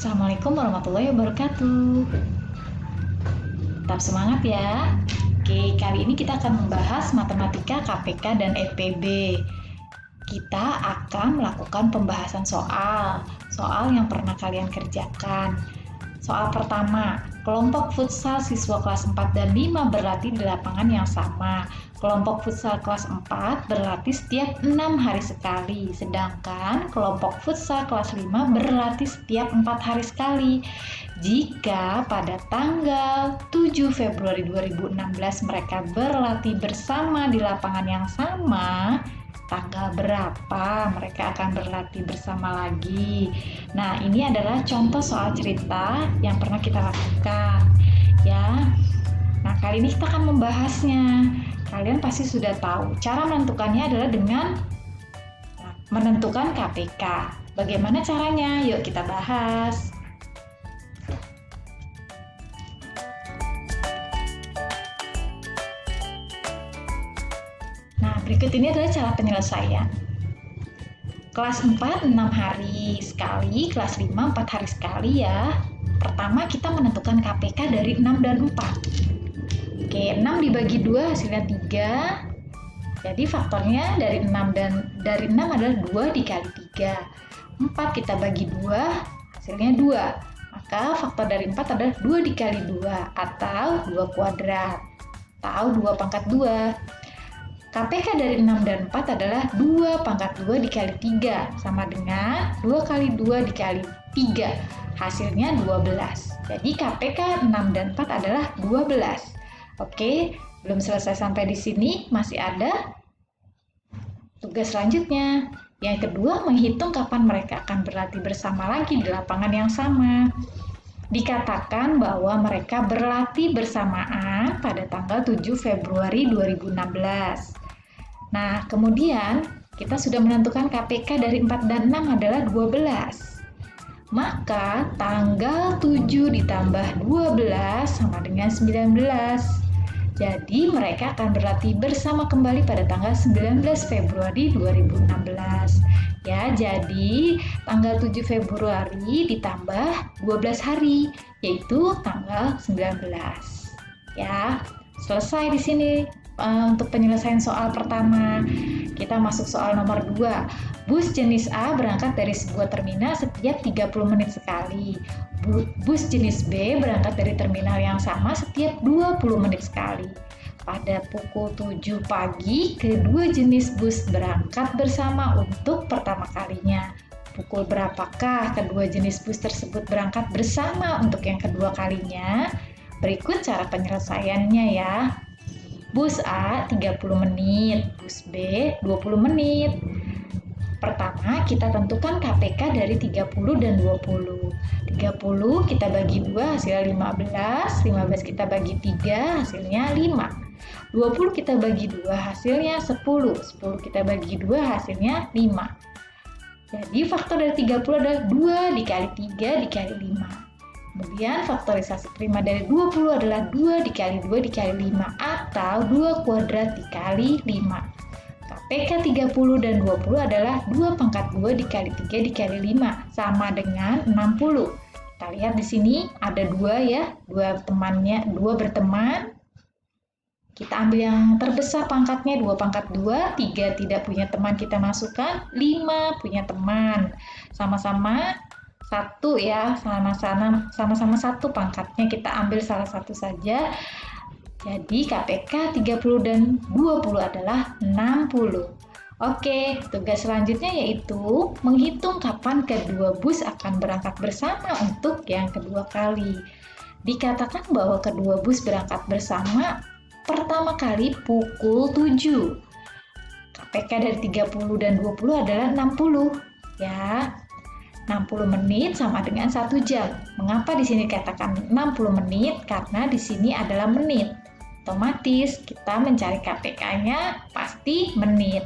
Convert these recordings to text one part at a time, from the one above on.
Assalamualaikum warahmatullahi wabarakatuh. Tetap semangat ya. Oke, kali ini kita akan membahas matematika KPK dan FPB. Kita akan melakukan pembahasan soal yang pernah kalian kerjakan. Soal pertama, kelompok futsal siswa kelas 4 dan 5 berlatih di lapangan yang sama. Kelompok futsal kelas 4 berlatih setiap 6 hari sekali, sedangkan kelompok futsal kelas 5 berlatih setiap 4 hari sekali. Jika pada tanggal 7 Februari 2016 mereka berlatih bersama di lapangan yang sama, tanggal berapa mereka akan berlatih bersama lagi? Nah, ini adalah contoh soal cerita yang pernah kita lakukan, ya. Nah, kali ini kita akan membahasnya. Kalian pasti sudah tahu, cara menentukannya adalah dengan menentukan KPK. Bagaimana caranya? Yuk kita bahas. Nah, berikut ini adalah cara penyelesaian. Kelas 4 6 hari sekali, kelas 5 4 hari sekali ya. Pertama kita menentukan KPK dari 6 dan 4. Oke, 6 dibagi 2 hasilnya 3. Jadi faktornya dari 6 adalah 2 dikali 3. 4 kita bagi 2 hasilnya 2. Maka faktor dari 4 adalah 2 dikali 2 atau 2 kuadrat atau 2 pangkat 2. KPK dari 6 dan 4 adalah 2 pangkat 2 dikali 3 sama dengan 2 kali 2 dikali 3. Hasilnya 12. Jadi KPK 6 dan 4 adalah 12. Oke, belum selesai sampai di sini, masih ada tugas selanjutnya. Yang kedua, menghitung kapan mereka akan berlatih bersama lagi di lapangan yang sama. Dikatakan bahwa mereka berlatih bersamaan pada tanggal 7 Februari 2016. Nah, kemudian kita sudah menentukan KPK dari 4 dan 6 adalah 12. Maka tanggal 7 ditambah 12 sama dengan 19. Jadi mereka akan berlatih bersama kembali pada tanggal 19 Februari 2016. Ya, jadi tanggal 7 Februari ditambah 12 hari, yaitu tanggal 19. Ya, selesai di sini untuk penyelesaian soal pertama. Kita masuk soal nomor 2. Bus jenis A berangkat dari sebuah terminal setiap 30 menit sekali. Bus jenis B berangkat dari terminal yang sama setiap 20 menit sekali. Pada pukul 7 pagi, kedua jenis bus berangkat bersama untuk pertama kalinya. Pukul berapakah kedua jenis bus tersebut berangkat bersama untuk yang kedua kalinya? Berikut cara penyelesaiannya ya. Bus A 30 menit, bus B 20 menit. Pertama, kita tentukan KPK dari 30 dan 20. 30 kita bagi 2 hasilnya 15, 15 kita bagi 3 hasilnya 5. 20 kita bagi 2 hasilnya 10, 10 kita bagi 2 hasilnya 5. Jadi faktor dari 30 adalah 2 dikali 3 dikali 5. Kemudian faktorisasi prima dari 20 adalah 2 dikali 2 dikali 5 atau 2 kuadrat dikali 5. KPK 30 dan 20 adalah 2 pangkat 2 dikali 3 dikali 5 sama dengan 60. Kita lihat di sini ada 2 ya, 2 berteman. Kita ambil yang terbesar pangkatnya 2 pangkat 2, 3 tidak punya teman kita masukkan, 5 punya teman. Sama-sama 1 ya, sama-sama 1 pangkatnya kita ambil salah satu saja. Jadi KPK 30 dan 20 adalah 60. Oke, tugas selanjutnya yaitu menghitung kapan kedua bus akan berangkat bersama untuk yang kedua kali. Dikatakan bahwa kedua bus berangkat bersama pertama kali pukul 7. KPK dari 30 dan 20 adalah 60. Ya, 60 menit sama dengan 1 jam. Mengapa di sini dikatakan 60 menit? Karena di sini adalah menit. Otomatis kita mencari KPK-nya pasti menit.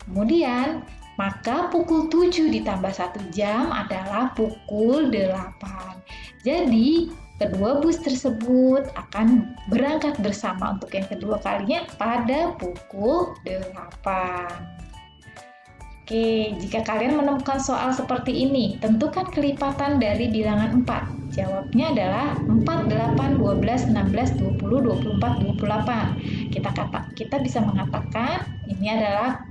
Kemudian, maka pukul 7 ditambah 1 jam adalah pukul 8. Jadi, kedua bus tersebut akan berangkat bersama untuk yang kedua kalinya pada pukul 8. Oke, jika kalian menemukan soal seperti ini, tentukan kelipatan dari bilangan 4. Jawabnya adalah 4, 8, 12, 16, 20, 24, 28. Kita bisa mengatakan ini adalah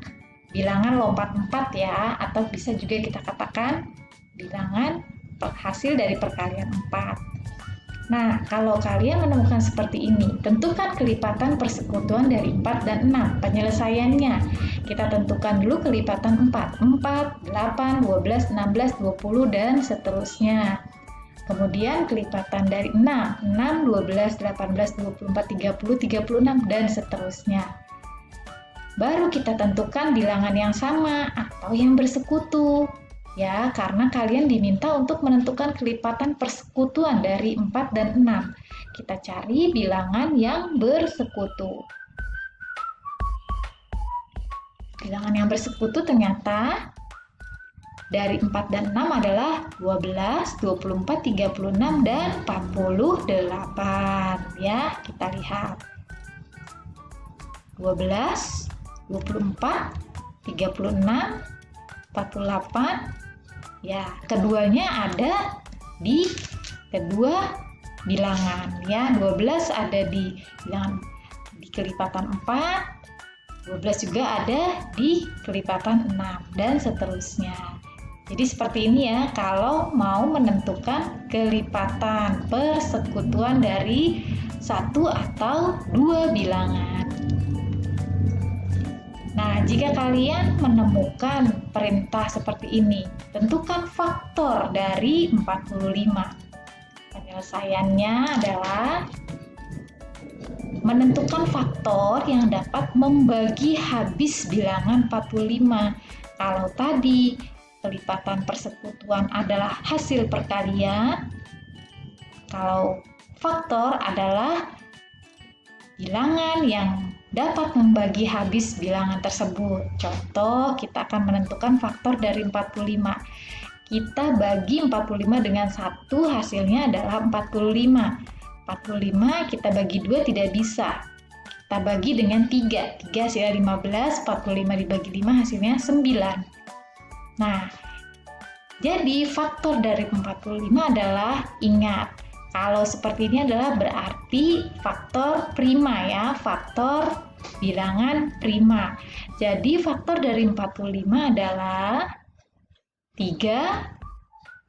bilangan lompat 4 ya, atau bisa juga kita katakan bilangan hasil dari perkalian 4. Nah, kalau kalian menemukan seperti ini, tentukan kelipatan persekutuan dari 4 dan 6. Penyelesaiannya, kita tentukan dulu kelipatan 4. 4, 8, 12, 16, 20, dan seterusnya. Kemudian kelipatan dari 6. 6, 12, 18, 24, 30, 36, dan seterusnya. Baru kita tentukan bilangan yang sama atau yang bersekutu. Ya, karena kalian diminta untuk menentukan kelipatan persekutuan dari 4 dan 6. Kita cari bilangan yang bersekutu. Bilangan yang bersekutu ternyata dari 4 dan 6 adalah 12, 24, 36, dan 48. Ya, kita lihat. 12, 24, 36, 48. Ya, keduanya ada di kedua bilangan ya. 12 ada di bilangan di kelipatan 4, 12 juga ada di kelipatan 6 dan seterusnya. Jadi seperti ini ya kalau mau menentukan kelipatan persekutuan dari satu atau dua bilangan. Nah, jika kalian menemukan perintah seperti ini, tentukan faktor dari 45. Penyelesaiannya adalah menentukan faktor yang dapat membagi habis bilangan 45. Kalau tadi kelipatan persekutuan adalah hasil perkalian, kalau faktor adalah bilangan yang dapat membagi habis bilangan tersebut. Contoh, kita akan menentukan faktor dari 45. Kita bagi 45 dengan 1, hasilnya adalah 45. 45 kita bagi 2 tidak bisa. Kita bagi dengan 3. 3 hasilnya 15, 45 dibagi 5 hasilnya 9. Nah, jadi faktor dari 45 adalah, ingat, kalau seperti ini adalah berarti faktor prima ya, faktor bilangan prima. Jadi faktor dari 45 adalah 3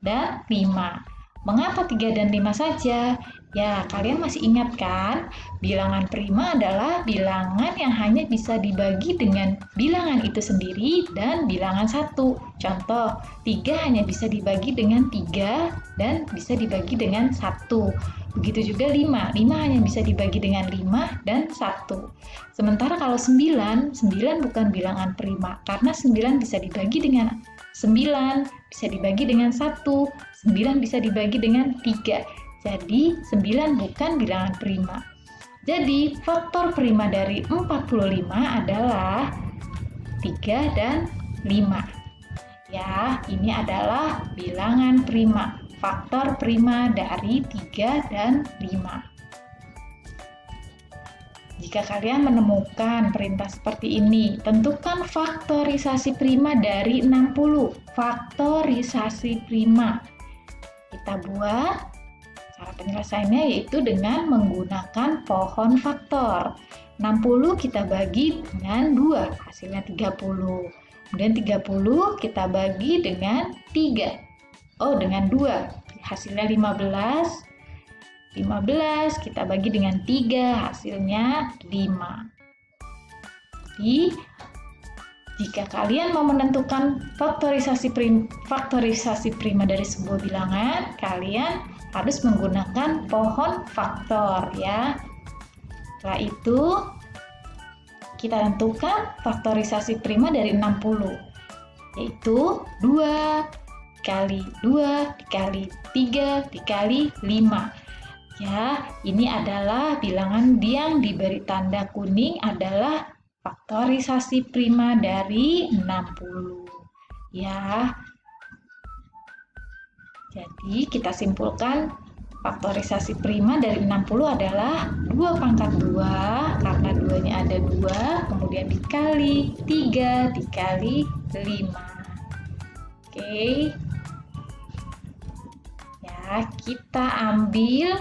dan 5. Mengapa 3 dan 5 saja? Ya, kalian masih ingat kan? Bilangan prima adalah bilangan yang hanya bisa dibagi dengan bilangan itu sendiri dan bilangan 1. Contoh, 3 hanya bisa dibagi dengan 3 dan bisa dibagi dengan 1. Begitu juga 5. 5 hanya bisa dibagi dengan 5 dan 1. Sementara kalau 9 bukan bilangan prima karena 9 bisa dibagi dengan 9, bisa dibagi dengan 1, 9 bisa dibagi dengan 3. Jadi 9 bukan bilangan prima. Jadi faktor prima dari 45 adalah 3 dan 5. Ya, ini adalah bilangan prima. Faktor prima dari 3 dan 5. Jika kalian menemukan perintah seperti ini, tentukan faktorisasi prima dari 60. Faktorisasi prima. Kita buat cara penyelesaiannya yaitu dengan menggunakan pohon faktor. 60 kita bagi dengan 2, hasilnya 30. Kemudian 30 kita bagi dengan 3. Dengan 2, hasilnya 15. 15 kita bagi dengan 3, hasilnya 5. Jadi, jika kalian mau menentukan faktorisasi prima dari sebuah bilangan, kalian harus menggunakan pohon faktor ya. Setelah itu, kita tentukan faktorisasi prima dari 60, yaitu 2 dikali 2 dikali 3 dikali 5. Ya, ini adalah bilangan yang diberi tanda kuning adalah faktorisasi prima dari 60. Ya. Jadi kita simpulkan Faktorisasi prima dari 60 adalah 2 pangkat 2, karena 2-nya ada 2, kemudian dikali 3 dikali 5. Oke. Ya, kita ambil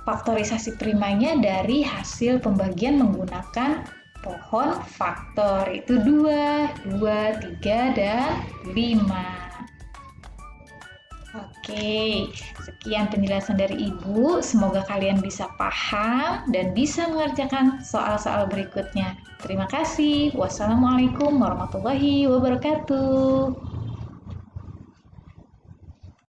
faktorisasi primanya dari hasil pembagian menggunakan pohon faktor, itu 2, 3, dan 5. Oke, sekian penjelasan dari Ibu. Semoga kalian bisa paham dan bisa mengerjakan soal-soal berikutnya. Terima kasih. Wassalamualaikum warahmatullahi wabarakatuh.